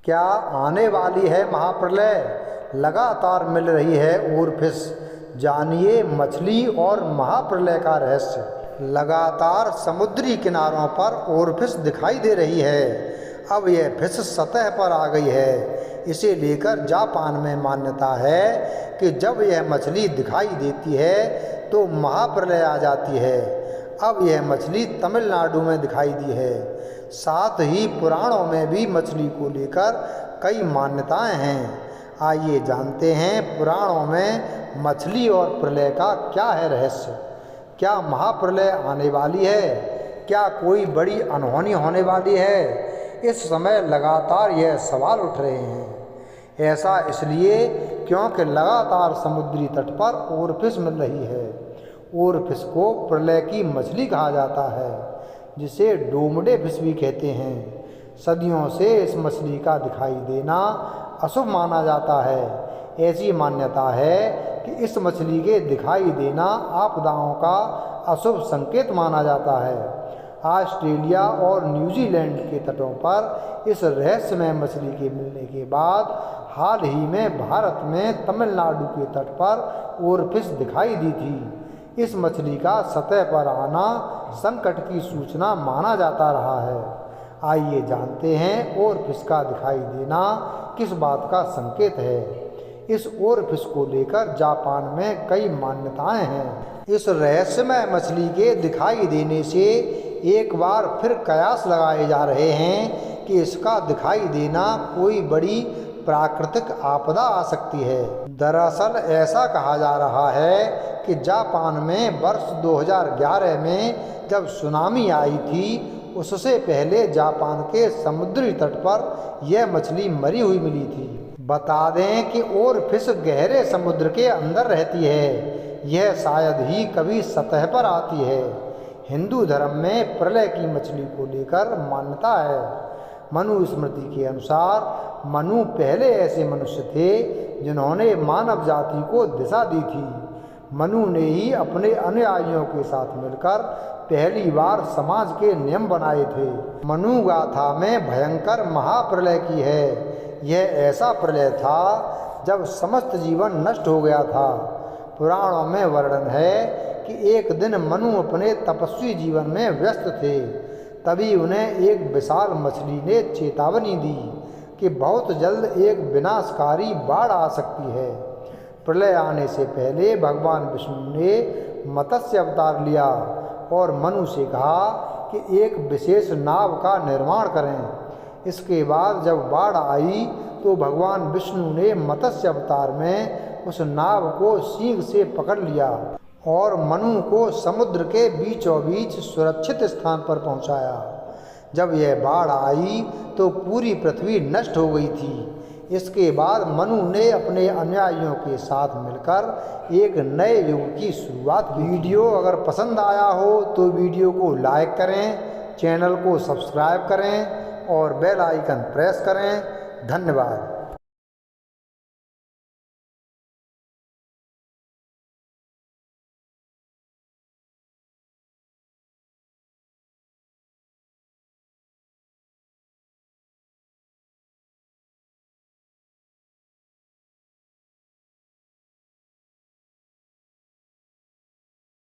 क्या आने वाली है महाप्रलय, लगातार मिल रही है ओरफिस, जानिए मछली और महाप्रलय का रहस्य। लगातार समुद्री किनारों पर ओरफिस दिखाई दे रही है। अब यह फिश सतह पर आ गई है। इसे लेकर जापान में मान्यता है कि जब यह मछली दिखाई देती है तो महाप्रलय आ जाती है। अब यह मछली तमिलनाडु में दिखाई दी है। साथ ही पुराणों में भी मछली को लेकर कई मान्यताएं हैं। आइए जानते हैं पुराणों में मछली और प्रलय का क्या है रहस्य। क्या महाप्रलय आने वाली है? क्या कोई बड़ी अनहोनी होने वाली है? इस समय लगातार यह सवाल उठ रहे हैं। ऐसा इसलिए क्योंकि लगातार समुद्री तट पर ओरफिश मिल रही है। ओरफिश को प्रलय की मछली कहा जाता है, जिसे डोमडे फिश भी कहते हैं। सदियों से इस मछली का दिखाई देना अशुभ माना जाता है। ऐसी मान्यता है कि इस मछली के दिखाई देना आपदाओं का अशुभ संकेत माना जाता है। ऑस्ट्रेलिया और न्यूजीलैंड के तटों पर इस रहस्यमय मछली के मिलने के बाद हाल ही में भारत में तमिलनाडु के तट पर ओरफिश दिखाई दी थी। इस मछली का सतह पर आना संकट की सूचना माना जाता रहा है। आइए जानते हैं ओरफिश का दिखाई देना किस बात का संकेत है। इस ओरफिश को लेकर जापान में कई मान्यताएं हैं। इस रहस्यमय मछली के दिखाई देने से एक बार फिर कयास लगाए जा रहे हैं कि इसका दिखाई देना कोई बड़ी प्राकृतिक आपदा आ सकती है। दरअसल ऐसा कहा जा रहा है कि जापान में वर्ष 2011 में जब सुनामी आई थी, उससे पहले जापान के समुद्री तट पर यह मछली मरी हुई मिली थी। बता दें कि ओरफिश गहरे समुद्र के अंदर रहती है। यह शायद ही कभी सतह पर आती है। हिंदू धर्म में प्रलय की मछली को लेकर मान्यता है। मनु स्मृति के अनुसार मनु पहले ऐसे मनुष्य थे जिन्होंने मानव जाति को दिशा दी थी। मनु ने ही अपने अनुयायियों के साथ मिलकर पहली बार समाज के नियम बनाए थे। मनु गाथा में भयंकर महाप्रलय की है। यह ऐसा प्रलय था जब समस्त जीवन नष्ट हो गया था। पुराणों में वर्णन है कि एक दिन मनु अपने तपस्वी जीवन में व्यस्त थे। तभी उन्हें एक विशाल मछली ने चेतावनी दी कि बहुत जल्द एक विनाशकारी बाढ़ आ सकती है। प्रलय आने से पहले भगवान विष्णु ने मत्स्य अवतार लिया और मनु से कहा कि एक विशेष नाव का निर्माण करें। इसके बाद जब बाढ़ आई तो भगवान विष्णु ने मत्स्य अवतार में उस नाव को सींग से पकड़ लिया और मनु को समुद्र के बीचों बीच सुरक्षित स्थान पर पहुंचाया। जब यह बाढ़ आई तो पूरी पृथ्वी नष्ट हो गई थी। इसके बाद मनु ने अपने अनुयायियों के साथ मिलकर एक नए युग की शुरुआत की। वीडियो अगर पसंद आया हो तो वीडियो को लाइक करें, चैनल को सब्सक्राइब करें और बेल आइकन प्रेस करें। धन्यवाद।